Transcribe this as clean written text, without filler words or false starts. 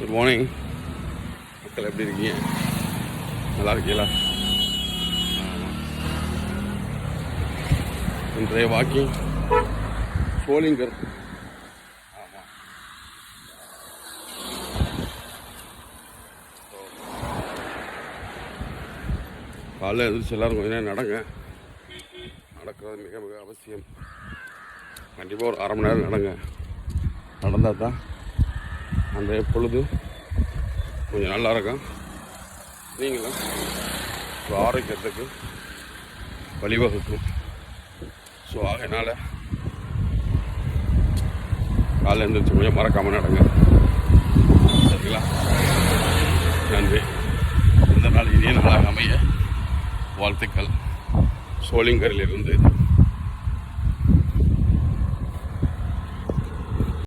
Good morning மக்கள், எப்படி இருக்கீங்க? நல்லா இருக்கீங்களா? இன்றைய வாக்கிங் சோளிங்கர். ஆமாம், காலைல எதிர்த்து எல்லோரும் கொஞ்ச நேரம் நடக்கிறது மிக மிக அவசியம். கண்டிப்பாக ஒரு அரை மணி நேரம் நடந்தால் தான் அந்த பொழுது கொஞ்சம் நல்லா இருக்கும். நீங்களும் ஒரு ஆரோக்கியத்துக்கு வழிவகுக்கும். ஸோ அதனால் காலையில் எழுந்திரிச்சு கொஞ்சம் மறக்காமல் நடங்க. சரிங்களா? நன்றி. இந்த நாள் இனிய நாளாக அமைய வாழ்த்துக்கள். சோளிங்கரிலிருந்து